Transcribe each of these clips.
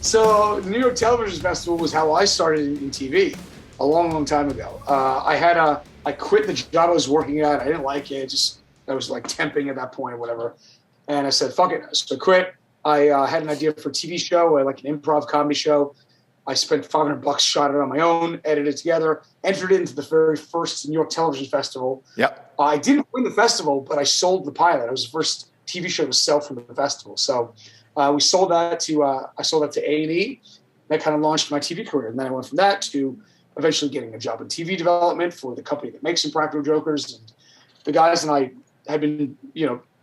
So New York Television Festival was how I started in TV a long, long time ago. I quit the job I was working at. I didn't like it. I was like temping at that point or whatever. And I said, fuck it. So I quit. I had an idea for a TV show, like an improv comedy show. I spent $500, shot it on my own, edited it together, entered into the very first New York Television Festival. Yep. I didn't win the festival, but I sold the pilot. It was the first TV show to sell from the festival. So we sold that to I sold that to A&E. That kind of launched my TV career, and then I went from that to eventually getting a job in TV development for the company that makes Impractical Jokers. And the guys and I had been,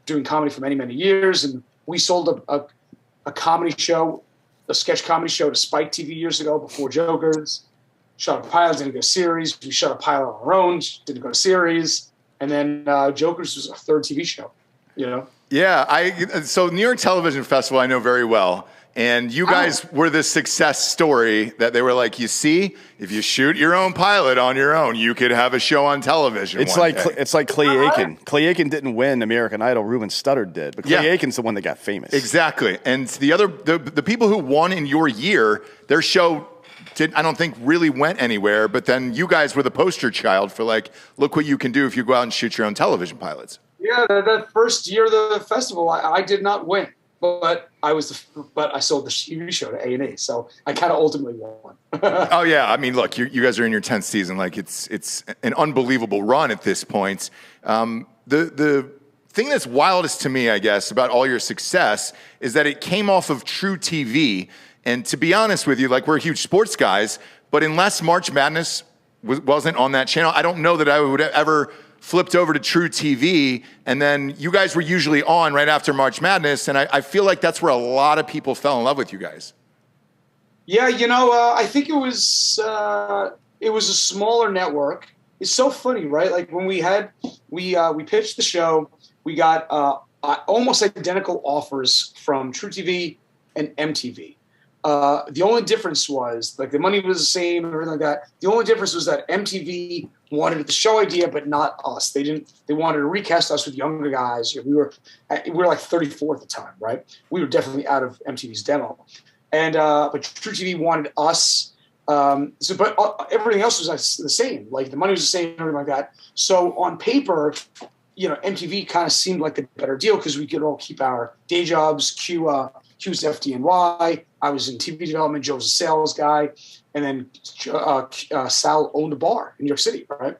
doing comedy for many, many years, and we sold a comedy show, a sketch comedy show to Spike TV years ago before Jokers. Shot a pilot, didn't go series. We shot a pilot on our own, didn't go to series, and then Jokers was our third TV show. Yeah, so New York Television Festival I know very well. And you guys were this success story that they were like, you see, if you shoot your own pilot on your own, you could have a show on television. It's like Clay Aiken. Clay Aiken didn't win American Idol. Ruben Studdard did, but Clay Aiken's the one that got famous. Exactly. And the people who won in your year, their show I don't think really went anywhere. But then you guys were the poster child for like, look what you can do if you go out and shoot your own television pilots. Yeah, that first year of the festival, I did not win. But I sold the TV show to A&E, so I kind of ultimately won. Oh yeah, I mean, look, you guys are in your 10th season. Like it's an unbelievable run at this point. The thing that's wildest to me, I guess, about all your success is that it came off of TruTV. And to be honest with you, like we're huge sports guys, but unless March Madness wasn't on that channel, I don't know that I would have ever flipped over to TruTV, and then you guys were usually on right after March Madness, and I feel like that's where a lot of people fell in love with you guys. Yeah, I think it was a smaller network. It's so funny, right? Like when we pitched the show, we got almost identical offers from TruTV and MTV. The only difference was like the money was the same and everything like that. The only difference was that MTV wanted the show idea, but not us. They wanted to recast us with younger guys. We were like 34 at the time, right? We were definitely out of MTV's demo, but TruTV wanted us. But everything else was the same. Like the money was the same, and everything like that. So on paper, MTV kind of seemed like the better deal because we could all keep our day jobs. Q's FDNY. I was in TV development. Joe was a sales guy. And then Sal owned a bar in New York City, right?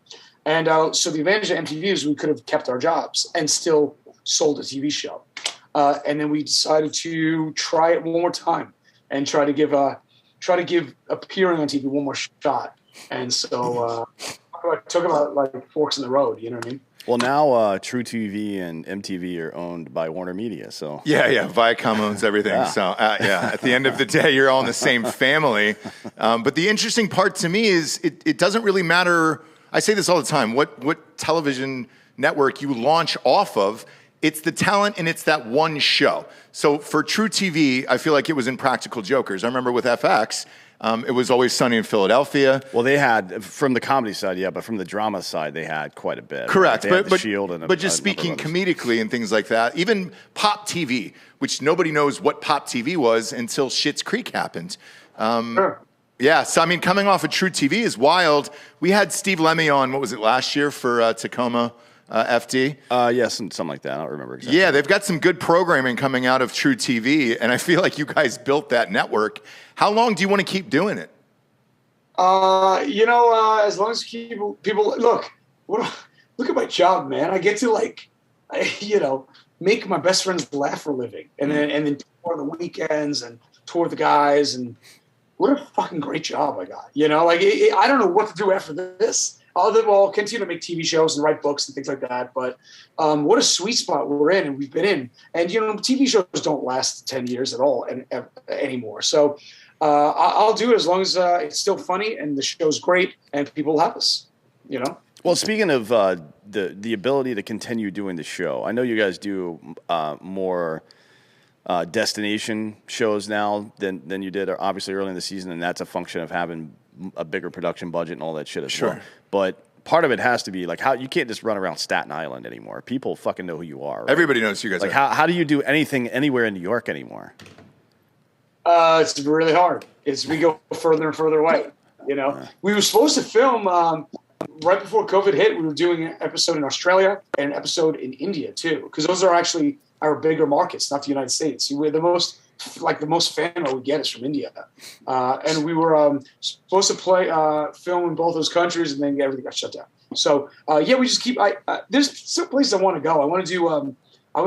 And so the advantage of MTV is we could have kept our jobs and still sold a TV show. And then we decided to try it one more time and try to give appearing on TV one more shot. And so talk about like forks in the road, you know what I mean? Well, now TruTV and MTV are owned by Warner Media, so yeah, Viacom owns everything. Yeah. So at the end of the day, you're all in the same family. But the interesting part to me is it doesn't really matter. I say this all the time. What television network you launch off of? It's the talent and it's that one show. So for TruTV, I feel like it was Impractical Jokers. I remember with FX. It was Always Sunny in Philadelphia. Well, they had, from the comedy side, yeah, but from the drama side, they had quite a bit. Correct. Like but Shield and but just speaking comedically and things like that, even Pop TV, which nobody knows what Pop TV was until Schitt's Creek happened. Sure. Yeah, so I mean, coming off of TruTV is wild. We had Steve Lemmy on, what was it, last year for Tacoma FD? Yeah, something like that. I don't remember exactly. Yeah, they've got some good programming coming out of TruTV, and I feel like you guys built that network. How long do you want to keep doing it? As long as people look at my job, man. I get to make my best friends laugh for a living, and then tour the weekends and tour the guys, and what a fucking great job I got. I don't know what to do after this. I'll continue to make TV shows and write books and things like that. But what a sweet spot we're in and we've been in. And, TV shows don't last 10 years at all anymore. So I'll do it as long as it's still funny and the show's great and people love us, Well, speaking of the ability to continue doing the show, I know you guys do more destination shows now than you did obviously early in the season, and that's a function of having a bigger production budget and all that shit as well. But part of it has to be like how you can't just run around Staten Island anymore. People fucking know who you are. Right? Everybody knows who you guys are. How do you do anything anywhere in New York anymore? It's really hard. We go further and further away. We were supposed to film right before COVID hit. We were doing an episode in Australia and an episode in India too, because those are actually our bigger markets, not the United States. We're the most fan mail we get is from India, and we were supposed to film in both those countries, and then everything got shut down. So we just keep. There's some places I want to go. I want to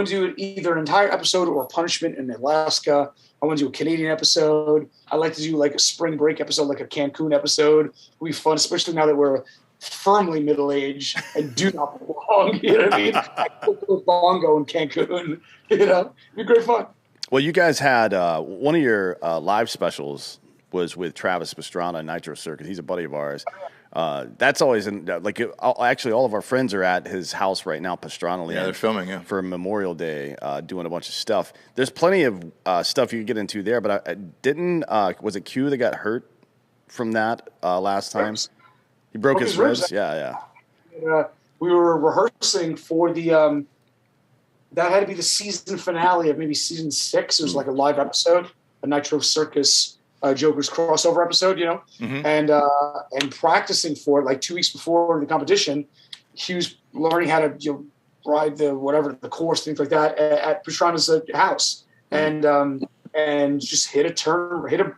do either an entire episode or a punishment in Alaska. I want to do a Canadian episode. I like to do like a spring break episode, like a Cancun episode. It'll be fun, especially now that we're firmly middle-aged and do not belong. You know what I mean? I go bongo in Cancun. It'd be great fun. Well, you guys had one of your live specials was with Travis Pastrana, Nitro Circus. He's a buddy of ours. That's always actually all of our friends are at his house right now, Pastrana Land. Yeah, they're filming for Memorial Day, doing a bunch of stuff. There's plenty of stuff you could get into there, but I didn't. Was it Q that got hurt from that last time? He broke his ribs. Yeah. We were rehearsing for the. That had to be the season finale of maybe season 6. It was like a live episode, a Nitro Circus Jokers crossover episode, and practicing for it like 2 weeks before the competition. He was learning how to ride the course, things like that at Pastrana's house, and just hit a turn, hit a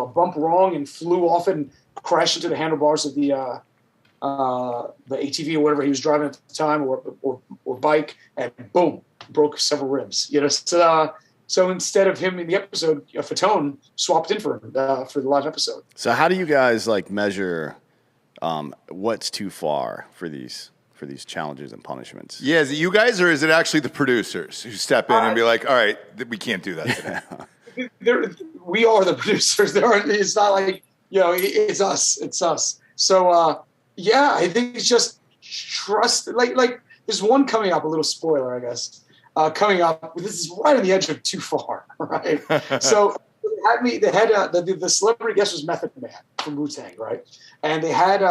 bump wrong, and flew off and crashed into the handlebars of the ATV or whatever he was driving at the time, or bike, and boom, broke several ribs. So instead of him in the episode, Fatone swapped in for him for the live episode. So how do you guys measure what's too far for these challenges and punishments? Yeah, is it you guys or is it actually the producers who step in and be like, all right, we can't do that today? We are the producers. It's not like it's us. It's us. So I think it's just trust. Like there's one coming up. A little spoiler, I guess. Coming up, this is right on the edge of too far, right? So the celebrity guest was Method Man from Wu-Tang, right? And they had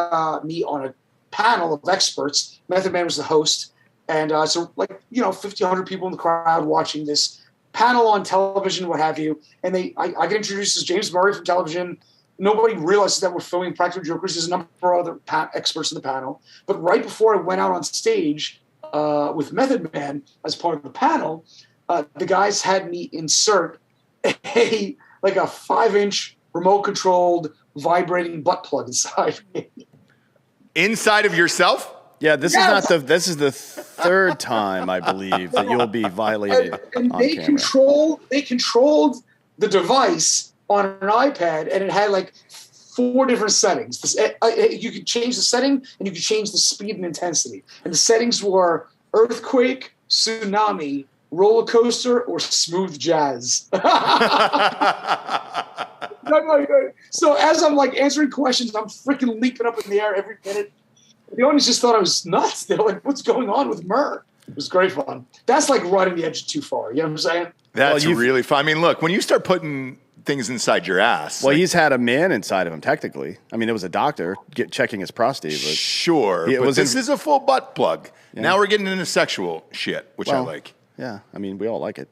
me on a panel of experts. Method Man was the host, and so 50, 100 people in the crowd watching this panel on television, what have you. And I get introduced as James Murray from television. Nobody realizes that we're filming Practical Jokers. There's a number of other experts in the panel. But right before I went out on stage with Method Man as part of the panel, the guys had me insert a 5-inch remote-controlled vibrating butt plug inside me. Inside of yourself? Yeah, this is the third time I believe that you'll be violated. And they controlled the device on an iPad, and it had 4 different settings. You could change the setting, and you could change the speed and intensity. And the settings were earthquake, tsunami, roller coaster, or smooth jazz. So as I'm answering questions, I'm freaking leaping up in the air every minute. The audience just thought I was nuts. They're like, "What's going on with Murr?" It was great fun. That's right on the edge too far. You know what I'm saying? That's really fun. I mean, look, when you start putting things inside your ass. Well, he's had a man inside of him, technically. I mean, it was a doctor checking his prostate. But sure, but this is a full butt plug. Yeah. Now we're getting into sexual shit, which I like. Yeah, I mean, we all like it.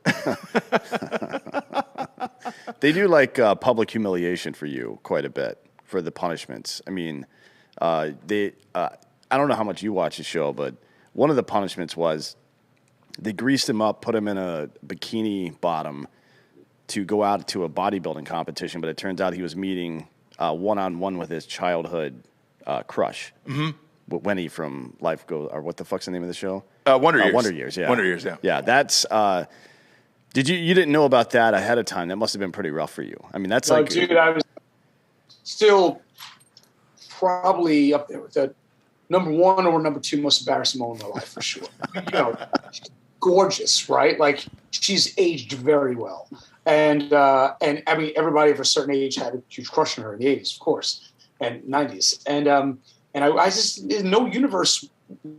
They do public humiliation for you quite a bit for the punishments. I mean, I don't know how much you watch the show, but one of the punishments was they greased him up, put him in a bikini bottom to go out to a bodybuilding competition, but it turns out he was meeting one-on-one with his childhood crush. Mm-hmm. Wendy from Life Goes, or what the fuck's the name of the show? Wonder Years. Wonder Years, yeah. Wonder Years, yeah. Yeah, that's, you didn't know about that ahead of time. That must have been pretty rough for you. I mean, that's dude, I was still probably up there with the number 1 or number 2 most embarrassing moment in my life, for sure. Gorgeous, right? She's aged very well. And I mean, everybody of a certain age had a huge crush on her in the 80s, of course, and 90s. And I just, in no universe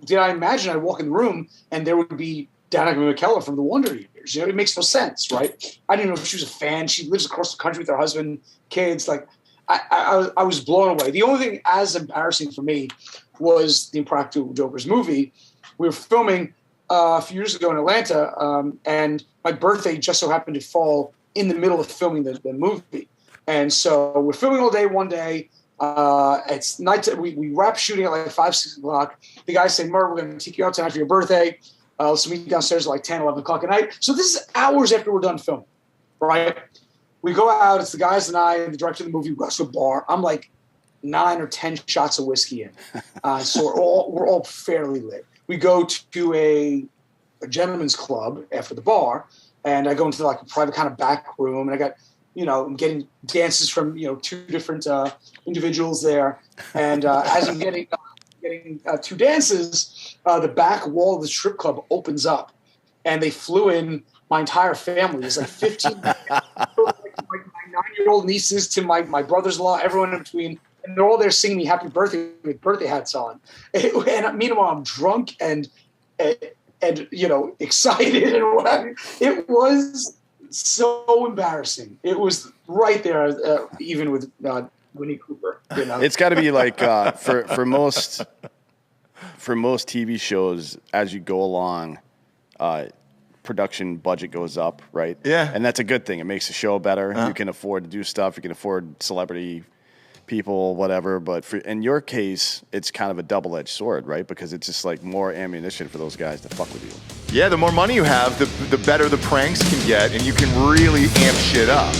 did I imagine I'd walk in the room and there would be Danica McKellar from the Wonder Years. It makes no sense, right? I didn't know if she was a fan. She lives across the country with her husband, kids. I was blown away. The only thing as embarrassing for me was the Impractical Jokers movie. We were filming a few years ago in Atlanta, and my birthday just so happened to fall in the middle of filming the movie. And so we're filming all day one day. It's night. We wrap shooting at like 5, 6 o'clock. The guys say, Murr, we're going to take you out tonight for your birthday. Let's meet downstairs at like 10, 11 o'clock at night. So this is hours after we're done filming, right? We go out. It's the guys and I, and the director of the movie. We go to a bar. I'm like 9 or 10 shots of whiskey in. So we're all fairly lit. We go to a gentleman's club after the bar, and I go into like a private kind of back room, and I got, I'm getting dances from, 2 different individuals there. And as I'm getting 2 dances, the back wall of the strip club opens up, and they flew in my entire family. It's like 15, like my 9-year-old nieces to my brothers-in-law, everyone in between. And they're all there singing me happy birthday with birthday hats on. And meanwhile, I'm drunk and excited and whatever. It was so embarrassing. It was right there, even with Winnie Cooper. It's got to be like for most TV shows, as you go along, production budget goes up, right? Yeah, and that's a good thing. It makes the show better. You can afford to do stuff. You can afford celebrity people, whatever. But in your case, it's kind of a double-edged sword, right? Because it's just like more ammunition for those guys to fuck with you. Yeah, the more money you have, the better the pranks can get, and you can really amp shit up.